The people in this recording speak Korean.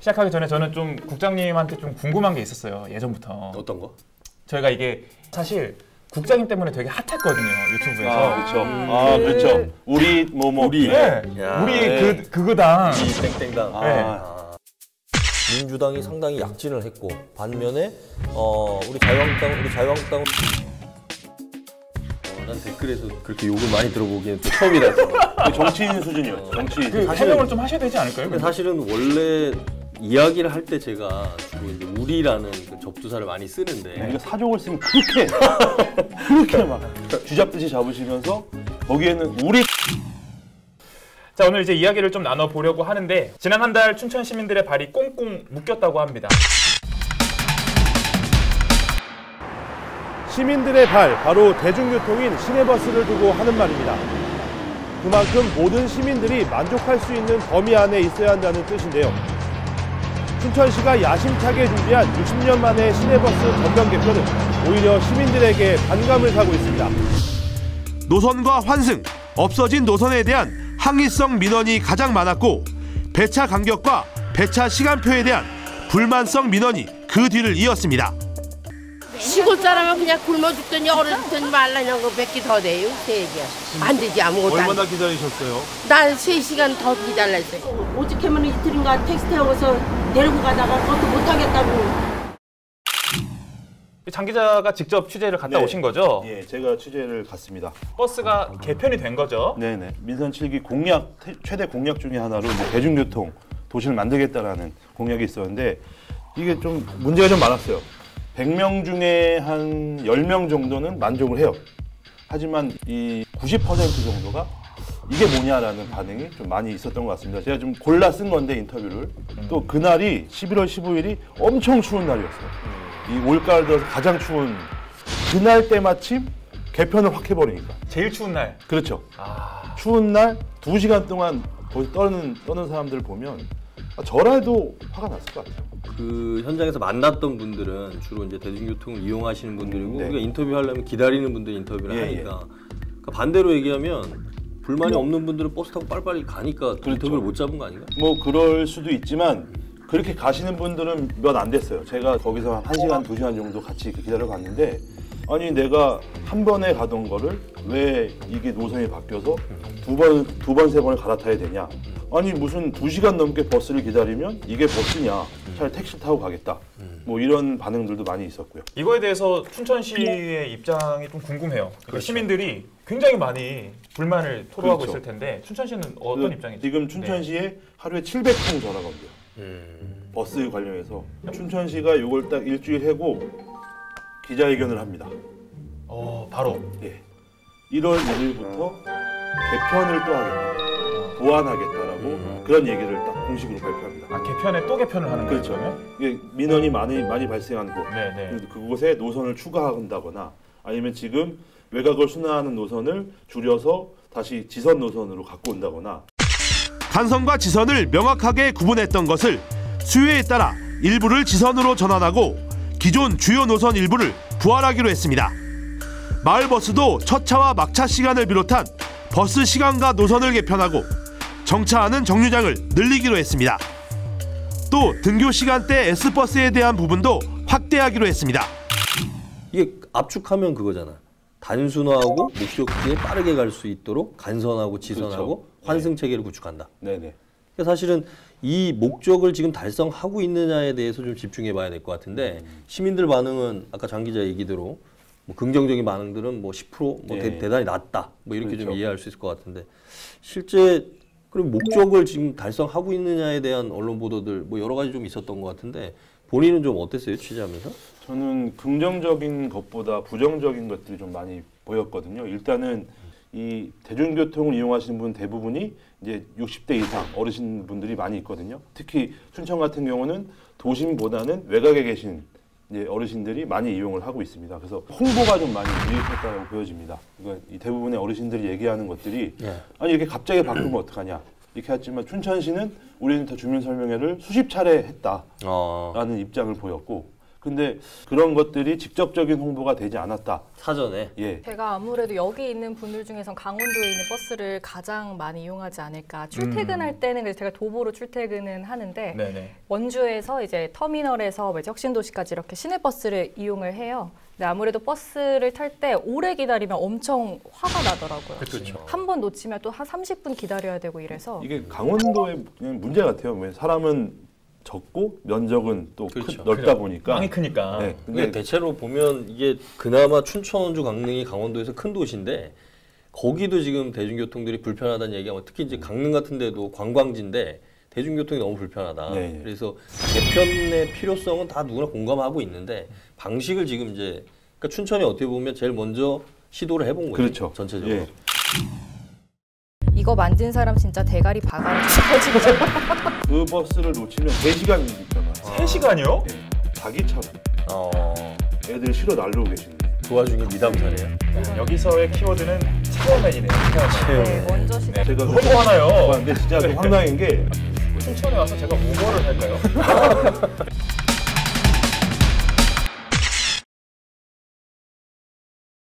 시작하기 전에 저는 좀 국장님한테 좀 궁금한 게 있었어요. 예전부터. 어떤 거? 저희가 이게 사실 국장님 때문에 되게 핫했거든요. 유튜브에서. 그렇죠. 우리 우리. 네. 야. 우리 그거당. 땡땡당. 네. 민주당이 상당히 약진을 했고 반면에 우리 자유한국당은 난 댓글에서 그렇게 욕을 많이 들어보기엔 또 처음이라서 정치인 수준이었죠. 정치. 해명을 좀 하셔야 되지 않을까요? 근데 사실은 원래 이야기를 할 때 제가 주로 이제 우리라는 그 접두사를 많이 쓰는데 우리가 사족을 쓰면 그렇게 막 쥐잡듯이 잡으시면서 거기에는 우리. 자, 오늘 이제 이야기를 좀 나눠보려고 하는데 지난 한 달 춘천 시민들의 발이 꽁꽁 묶였다고 합니다. 시민들의 발, 바로 대중교통인 시내버스를 두고 하는 말입니다. 그만큼 모든 시민들이 만족할 수 있는 범위 안에 있어야 한다는 뜻인데요. 춘천시가 야심차게 준비한 60년 만의 시내버스 전면 개편은 오히려 시민들에게 반감을 사고 있습니다. 노선과 환승, 없어진 노선에 대한 항의성 민원이 가장 많았고 배차 간격과 배차 시간표에 대한 불만성 민원이 그 뒤를 이었습니다. 시골 사람은 그냥 굶어 죽더니 얼어 죽더니 말라는 거 몇 개 더 돼요? 그 얘기야. 안 되지 아무것도. 얼마나 기다리셨어요? 난 3시간 더 기다렸어요. 오죽하면 이틀인가 택시 태워서 데리고 가다가 그것도 못하겠다고. 장 기자가 직접 취재를 갔다 오신 거죠? 예, 제가 취재를 갔습니다. 버스가 개편이 된 거죠? 네네. 민선 7기 공약, 최대 공약 중에 하나로 대중교통 도시를 만들겠다라는 공약이 있었는데 이게 좀 문제가 좀 많았어요. 100명 중에 한 10명 정도는 만족을 해요. 하지만 이 90% 정도가 이게 뭐냐라는 반응이 좀 많이 있었던 것 같습니다. 제가 좀 골라 쓴 건데 인터뷰를. 또 그날이 11월 15일이 엄청 추운 날이었어요. 이 올가을 들어서 가장 추운 그날 때마침 개편을 확 해버리니까. 제일 추운 날. 그렇죠. 추운 날 2시간 동안 거기 떠는 사람들을 보면 저라도 화가 났을 것 같아요. 그 현장에서 만났던 분들은 주로 이제 대중교통을 이용하시는 분들이고 네. 우리가 인터뷰하려면 기다리는 분들이 인터뷰를 예, 하니까 그러니까 반대로 얘기하면 불만이 없는 분들은 버스 타고 빨리빨리 가니까 그렇죠. 인터뷰를 못 잡은 거 아닌가? 뭐 그럴 수도 있지만 그렇게 가시는 분들은 몇 안 됐어요. 제가 거기서 한 1시간, 2시간 정도 같이 기다려 갔는데 아니 내가 한 번에 가던 거를 왜 이게 노선이 바뀌어서 두 번, 세 번을 갈아타야 되냐. 아니 무슨 2시간 넘게 버스를 기다리면 이게 버스냐. 차라리 택시 타고 가겠다. 뭐 이런 반응들도 많이 있었고요. 이거에 대해서 춘천시의 입장이 좀 궁금해요. 그러니까 그렇죠. 시민들이 굉장히 많이 불만을 토로하고 그렇죠. 있을 텐데 춘천시는 어떤 입장이죠? 지금 춘천시에 하루에 700통 전화가 온대요. 버스 관련해서 춘천시가 이걸 딱 일주일 하고 기자회견을 합니다. 바로? 예. 1월 1일부터 개편을 또 하겠다. 보완하겠다라고 그런 얘기를 딱 공식으로 발표합니다. 개편에 또 개편을 하는 거예요? 그렇죠. 이게 민원이 많이 발생한 곳, 네네. 그곳에 노선을 추가한다거나 아니면 지금 외곽을 순환하는 노선을 줄여서 다시 지선 노선으로 갖고 온다거나. 간선과 지선을 명확하게 구분했던 것을 수요에 따라 일부를 지선으로 전환하고 기존 주요 노선 일부를 부활하기로 했습니다. 마을버스도 첫차와 막차 시간을 비롯한 버스 시간과 노선을 개편하고 정차하는 정류장을 늘리기로 했습니다. 또 등교 시간대 S버스에 대한 부분도 확대하기로 했습니다. 이게 압축하면 그거잖아. 단순화하고 목적지에 빠르게 갈 수 있도록 간선하고 지선하고 그렇죠. 환승 체계를 구축한다. 네네. 그러니까 사실은 이 목적을 지금 달성하고 있느냐에 대해서 좀 집중해 봐야 될 것 같은데 시민들 반응은 아까 장 기자 얘기대로 뭐 긍정적인 반응들은 뭐 10% 뭐 예. 대단히 낮다 뭐 이렇게 그렇죠. 좀 이해할 수 있을 것 같은데 실제 그럼 목적을 지금 달성하고 있느냐에 대한 언론 보도들 뭐 여러 가지 좀 있었던 것 같은데 본인은 좀 어땠어요 취재하면서? 저는 긍정적인 것보다 부정적인 것들이 좀 많이 보였거든요. 일단은 이 대중교통을 이용하시는 분 대부분이 이제 60대 이상 어르신분들이 많이 있거든요. 특히 춘천 같은 경우는 도심보다는 외곽에 계신 이제 어르신들이 많이 이용을 하고 있습니다. 그래서 홍보가 좀 많이 미흡했다고 보여집니다. 그러니까 이 대부분의 어르신들이 얘기하는 것들이 아니 이렇게 갑자기 바꾸면 어떡하냐 이렇게 했지만 춘천시는 우리는 다 주민설명회를 수십 차례 했다라는 입장을 보였고 근데 그런 것들이 직접적인 홍보가 되지 않았다. 사전에. 예. 제가 아무래도 여기 있는 분들 중에선 강원도에 있는 버스를 가장 많이 이용하지 않을까. 출퇴근할 때는 그래서 제가 도보로 출퇴근은 하는데 네네. 원주에서 이제 터미널에서 이제 혁신도시까지 이렇게 시내버스를 이용을 해요. 근데 아무래도 버스를 탈 때 오래 기다리면 엄청 화가 나더라고요. 그렇죠. 한 번 놓치면 또 한 30분 기다려야 되고 이래서 이게 강원도의 그냥 문제 같아요. 왜 사람은 적고 면적은 또 그렇죠. 넓다 보니까. 땅이 크니까. 네. 근데 대체로 보면 이게 그나마 춘천, 원주, 강릉이 강원도에서 큰 도시인데 거기도 지금 대중교통들이 불편하다는 얘기가 특히 이제 강릉 같은 데도 관광지인데 대중교통이 너무 불편하다. 네. 그래서 개편의 필요성은 다 누구나 공감하고 있는데 방식을 지금 이제 그러니까 춘천이 어떻게 보면 제일 먼저 시도를 해본 거죠. 그렇죠. 전체적으로. 예. 이거 만든 사람 진짜 대가리 바가지 터지죠. 그 버스를 놓치면 3시간이니까. 3시간이요? 자기처럼 애들 실어 날르고 계시는데. 그 와중에 미담사네요. 여기서의 키워드는 체어맨이네요. 체어맨. 네, 먼저 시작. 제가 그거 하나요? 근데 진짜 좀 황당한 게 춘천에 와서 제가 우버를 할까요?